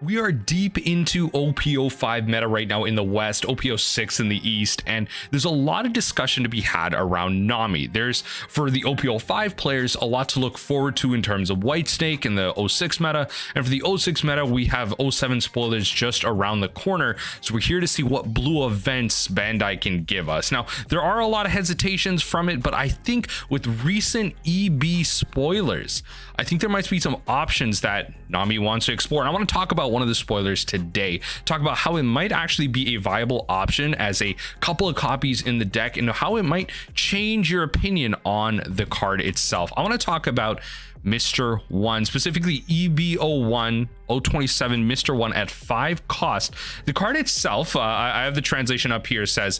We are deep into OPO5 meta right now in the West, OPO6 in the East, and there's a lot of discussion to be had around Nami. There's, for the OPO5 players, a lot to look forward to in terms of Whitesnake and the O6 meta, and for the O6 meta, we have O7 spoilers just around the corner, so we're here to see what blue events Bandai can give us. Now, there are a lot of hesitations from it, but I think with recent EB spoilers, I think there might be some options that Nami wants to explore, and I want to talk about one of the spoilers today, talk about how it might actually be a viable option as a couple of copies in the deck and how it might change your opinion on the card itself. I want to talk about Mr.1, specifically EB01 027 Mr.1 at 5 cost. The card itself, I have the translation up here, says,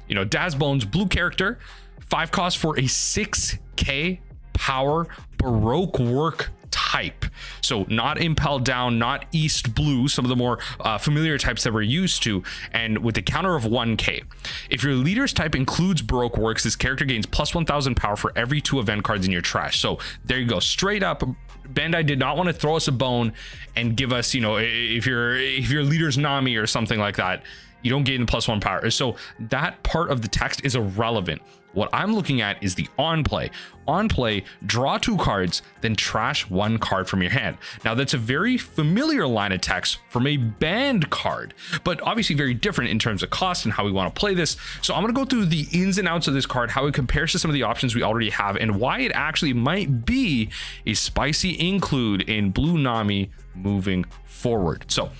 you know, Daz Bonez, blue character, 5 cost for a 6k power Baroque work type. So not Impel Down, not East Blue, some of the more familiar types that we're used to, and with the counter of 1k. If your leader's type includes Baroque works, this character gains plus 1000 power for every 2 event cards in your trash. So there you go, straight up. Bandai did not want to throw us a bone and give us, you know, if your leader's Nami or something like that, you don't gain the +1 power. So that part of the text is irrelevant. What I'm looking at is the on play. On play, draw 2 cards, then trash 1 card from your hand. Now that's a very familiar line of text from a banned card, but obviously very different in terms of cost and how we want to play this. So I'm going to go through the ins and outs of this card, how it compares to some of the options we already have, and why it actually might be a spicy include in Blue Nami moving forward. So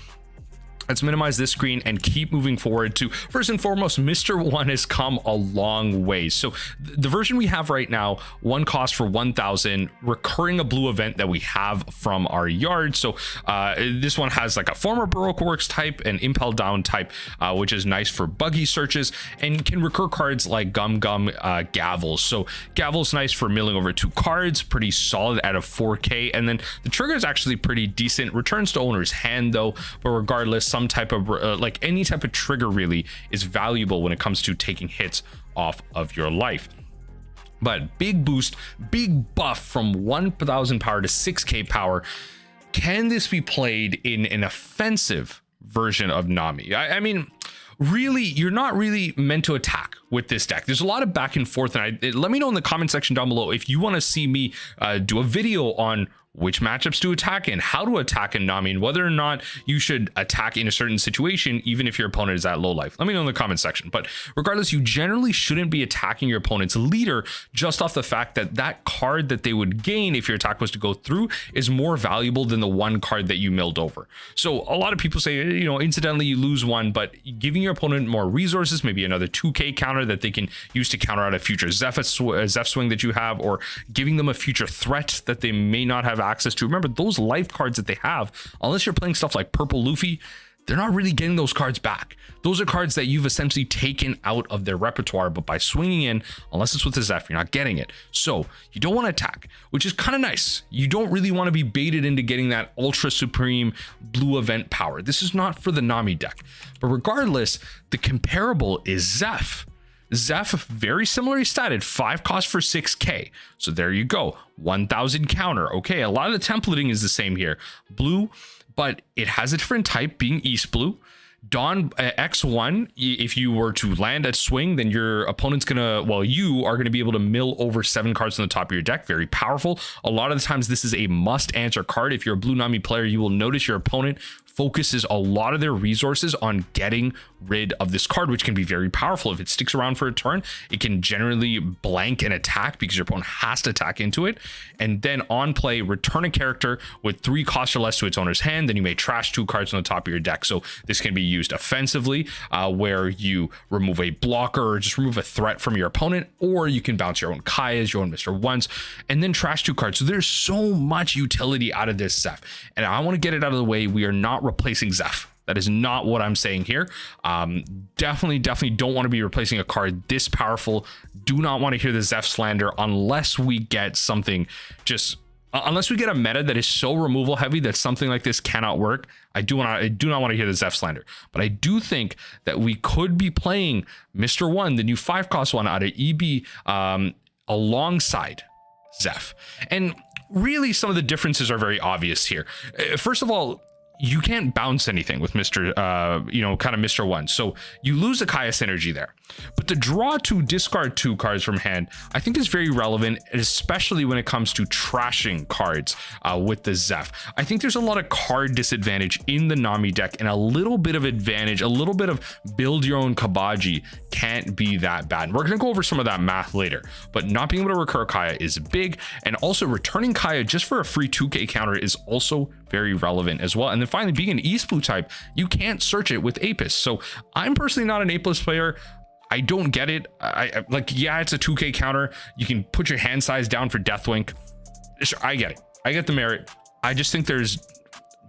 let's minimize this screen and keep moving forward to, first and foremost, Mr.1 has come a long way. So the version we have right now, 1 cost for 1000, recurring a blue event that we have from our yard. So this one has like a former Baroque Works type and Impel Down type, which is nice for buggy searches, and can recur cards like Gum Gavels. So Gavel's nice for milling over 2 cards, pretty solid at a 4k, and then the trigger is actually pretty decent. Returns to owner's hand though, but regardless, some type of like any type of trigger really is valuable when it comes to taking hits off of your life. But big boost, big buff from 1000 power to 6k power. Can this be played in an offensive version of Nami? I mean, really, you're not really meant to attack with this deck. There's a lot of back and forth, and let me know in the comment section down below if you want to see me do a video on which matchups to attack and how to attack in Nami, and whether or not you should attack in a certain situation even if your opponent is at low life. Let me know in the comment section. But regardless, you generally shouldn't be attacking your opponent's leader just off the fact that that card that they would gain if your attack was to go through is more valuable than the 1 card that you milled over. So a lot of people say, you know, incidentally you lose 1, but giving your opponent more resources, maybe another 2k counter that they can use to counter out a future Zeph swing that you have, or giving them a future threat that they may not have access to. Remember, those life cards that they have, unless you're playing stuff like Purple Luffy, they're not really getting those cards back. Those are cards that you've essentially taken out of their repertoire, but by swinging in, unless it's with the Zeph, you're not getting it. So you don't want to attack, which is kind of nice. You don't really want to be baited into getting that ultra supreme blue event power. This is not for the Nami deck. But regardless, the comparable is Zeph. Zeph, very similarly statted, 5 cost for 6k. So there you go, 1000 counter. Okay, a lot of the templating is the same here. Blue, but it has a different type, being East Blue. Dawn X1, if you were to land at swing, then your opponent's gonna, well, you are gonna be able to mill over 7 cards on the top of your deck. Very powerful. A lot of the times this is a must answer card. If you're a Blue Nami player, you will notice your opponent focuses a lot of their resources on getting rid of this card, which can be very powerful. If it sticks around for a turn, it can generally blank an attack because your opponent has to attack into it. And then on play, return a character with 3 costs or less to its owner's hand. Then you may trash 2 cards on the top of your deck. So this can be used offensively, where you remove a blocker or just remove a threat from your opponent, or you can bounce your own Kayas, your own Mr.1s, and then trash 2 cards. So there's so much utility out of this Zeph, and I want to get it out of the way. We are not replacing Zeph. That is not what I'm saying here. Definitely don't want to be replacing a card this powerful. Do not want to hear the Zeph slander unless we get something, just unless we get a meta that is so removal heavy that something like this cannot work. I do not want to hear the Zeph slander, but I do think that we could be playing Mr.1, the new 5 cost one out of EB, alongside Zeph. And really, some of the differences are very obvious here. First of all, you can't bounce anything with Mr.1. So you lose the Kaya synergy there. But the draw to discard 2 cards from hand, I think is very relevant, especially when it comes to trashing cards with the Zeph. I think there's a lot of card disadvantage in the Nami deck, and a little bit of advantage, a little bit of build your own Cabaji can't be that bad. We're going to go over some of that math later, but not being able to recur Kaya is big, and also returning Kaya just for a free 2k counter is also very relevant as well. And then finally, being an East Blue type, you can't search it with Apis. So I'm personally not an Apis player. I don't get it. I like, yeah, it's a 2k counter. You can put your hand size down for Deathwink. Sure, I get it. I get the merit. I just think there's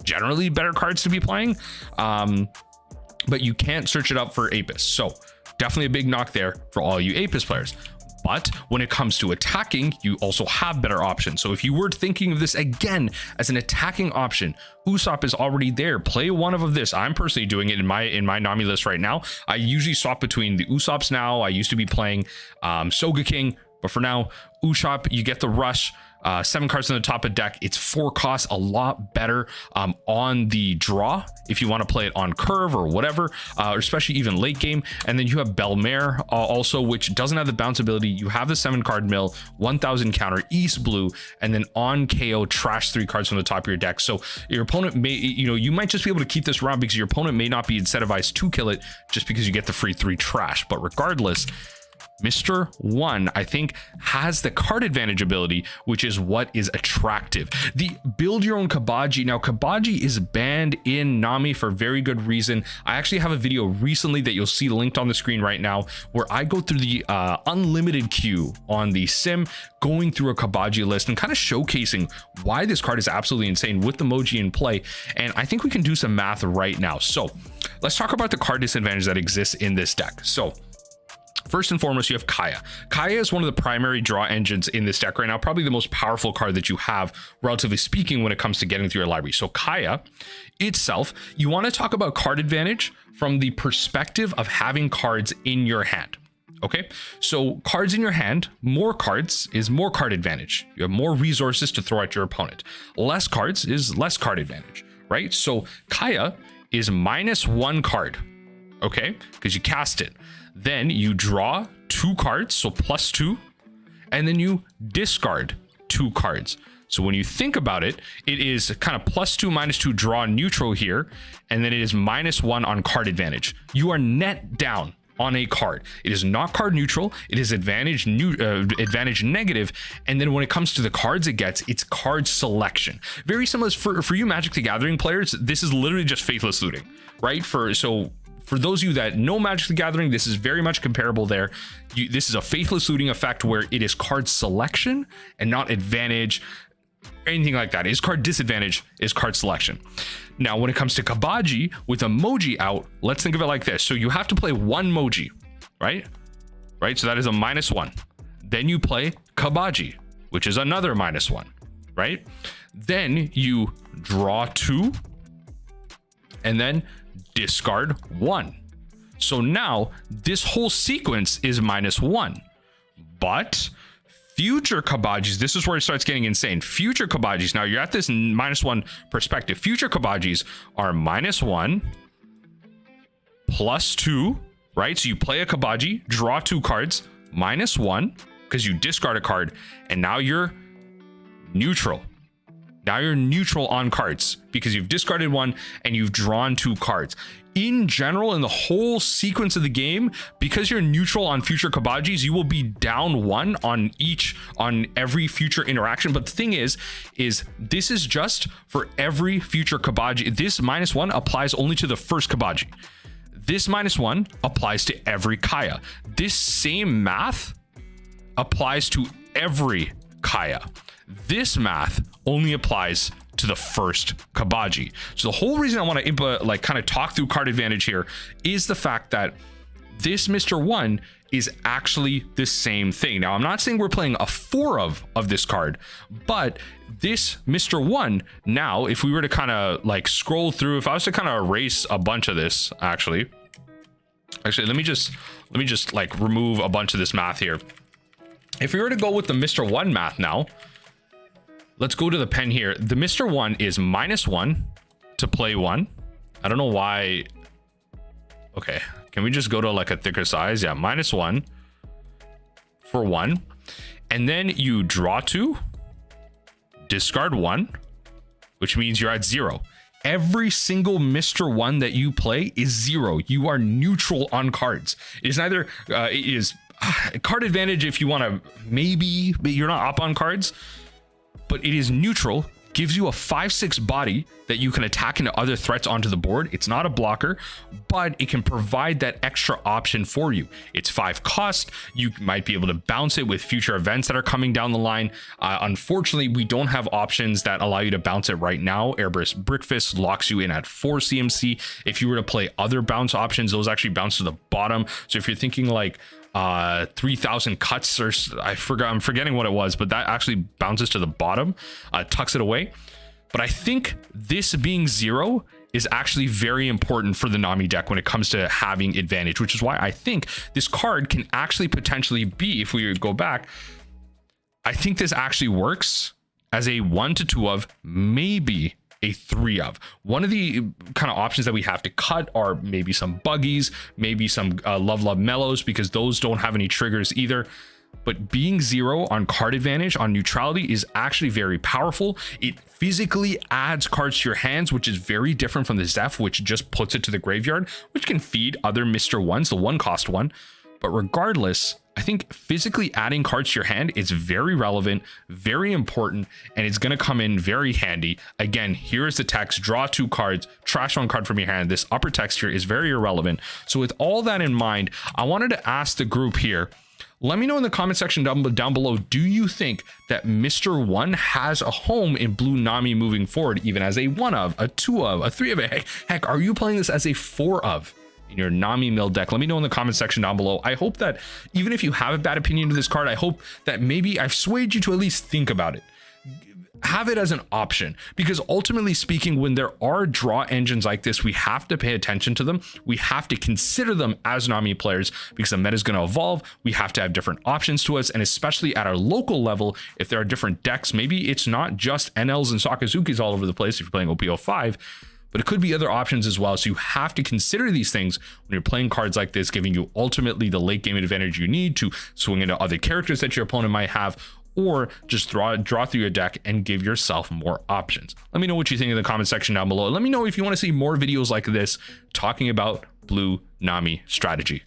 generally better cards to be playing, but you can't search it up for Apis. So definitely a big knock there for all you Apis players. But when it comes to attacking, you also have better options. So if you were thinking of this again as an attacking option, Usopp is already there. Play one of this. I'm personally doing it in my Nami list right now. I usually swap between the Usopps now. I used to be playing Soga King, but for now, Usopp, you get the rush. 7 cards on the top of deck. It's 4 costs, a lot better on the draw if you want to play it on curve or whatever, or especially even late game. And then you have Belmare also, which doesn't have the bounce ability. You have the 7 card mill, 1000 counter, East Blue, and then on KO trash 3 cards from the top of your deck. So your opponent may, you might just be able to keep this around because your opponent may not be incentivized to kill it just because you get the free 3 trash. But regardless, Mr.1, I think, has the card advantage ability, which is what is attractive. The build your own Cabaji. Now, Cabaji is banned in Nami for very good reason. I actually have a video recently that you'll see linked on the screen right now, where I go through the unlimited queue on the sim, going through a Cabaji list and kind of showcasing why this card is absolutely insane with the Moji in play. And I think we can do some math right now. So let's talk about the card disadvantage that exists in this deck. So first and foremost, you have Kaya. Kaya is one of the primary draw engines in this deck right now, probably the most powerful card that you have, relatively speaking, when it comes to getting through your library. So Kaya itself, you want to talk about card advantage from the perspective of having cards in your hand. Okay, so cards in your hand, more cards is more card advantage. You have more resources to throw at your opponent. Less cards is less card advantage, right? So Kaya is -1 card, okay, because you cast it. Then you draw 2 cards, so +2, and then you discard 2 cards. So when you think about it, it is kind of +2, -2 draw neutral here, and then it is -1 on card advantage. You are net down on a card. It is not card neutral. It is advantage negative. And then when it comes to the cards it gets, it's card selection. Very similar for you Magic the Gathering players. This is literally just faithless looting, right? For those of you that know Magic the Gathering, this is very much comparable there. This is a faithless looting effect where it is card selection and not advantage, anything like that. Is card disadvantage, is card selection. Now, when it comes to Cabaji with a Moji out, let's think of it like this. So you have to play 1 Moji, right? So that is a -1. Then you play Cabaji, which is another -1, right? Then you draw 2, and then discard 1. So now this whole sequence is -1, but future Cabajis, this is where it starts getting insane. Future Cabajis, now you're at this -1 perspective. Future Cabajis are -1 +2, right? So you play a Cabaji, draw 2 cards, -1 because you discard a card, and now you're neutral. Now you're neutral on cards because you've discarded 1 and you've drawn 2 cards. In general, in the whole sequence of the game, because you're neutral on future Cabajis, you will be down 1 on every future interaction. But the thing is this is just for every future Cabaji. This -1 applies only to the first Cabaji. This -1 applies to every Kaya. This same math applies to every Kaya. This math only applies to the first Cabaji. So the whole reason I want to kind of talk through card advantage here is the fact that this Mr.1 is actually the same thing. Now, I'm not saying we're playing a 4 of this card, but this Mr.1 now, if we were to kind of like scroll through, if I was to kind of erase a bunch of this, actually, let me just like remove a bunch of this math here. If we were to go with the Mr.1 math now, let's go to the pen here. The Mr.1 is -1 to play one. I don't know why. Okay, can we just go to like a thicker size? Yeah, -1 for 1. And then you draw 2, discard 1, which means you're at 0. Every single Mr.1 that you play is 0. You are neutral on cards. It is neither, it is card advantage if you want to, maybe, but you're not up on cards, but it is neutral. Gives you a 5/6 body that you can attack into other threats onto the board. It's not a blocker, but it can provide that extra option for you. It's 5 cost. You might be able to bounce it with future events that are coming down the line. Unfortunately, we don't have options that allow you to bounce it right now. Airburst Brickfist locks you in at 4 CMC. If you were to play other bounce options, those actually bounce to the bottom. So if you're thinking like 3,000 cuts, or I'm forgetting what it was, but that actually bounces to the bottom, tucks it away. But I think this being 0 is actually very important for the Nami deck when it comes to having advantage, which is why I think this card can actually potentially be, if we go back, I think this actually works as a 1 to 2 of, maybe a 3 of. One of the kind of options that we have to cut are maybe some buggies, maybe some love mellows, because those don't have any triggers either. But being 0 on card advantage, on neutrality, is actually very powerful. It physically adds cards to your hands, which is very different from the Zeph, which just puts it to the graveyard, which can feed other Mr.1s, the 1 cost one. But regardless, I think physically adding cards to your hand is very relevant, very important, and it's going to come in very handy. Again, here's the text: draw 2 cards, trash 1 card from your hand. This upper text here is very irrelevant. So with all that in mind, I wanted to ask the group here, let me know in the comment section down below, do you think that Mr.1 has a home in Blue Nami moving forward, even as a 1 of, a 2 of, a 3 of? Heck, are you playing this as a 4 of in your Nami mill deck? Let me know in the comment section down below. I hope that even if you have a bad opinion of this card, I hope that maybe I've swayed you to at least think about it. Have it as an option, because ultimately speaking, when there are draw engines like this, we have to pay attention to them. We have to consider them as Nami players, because the meta is going to evolve. We have to have different options to us, and especially at our local level, if there are different decks, maybe it's not just NLs and Sakazukis all over the place if you're playing OPO5, but it could be other options as well. So you have to consider these things when you're playing cards like this, giving you ultimately the late game advantage you need to swing into other characters that your opponent might have, or just draw through your deck and give yourself more options. Let me know what you think in the comment section down below. Let me know if you want to see more videos like this talking about Blue Nami strategy.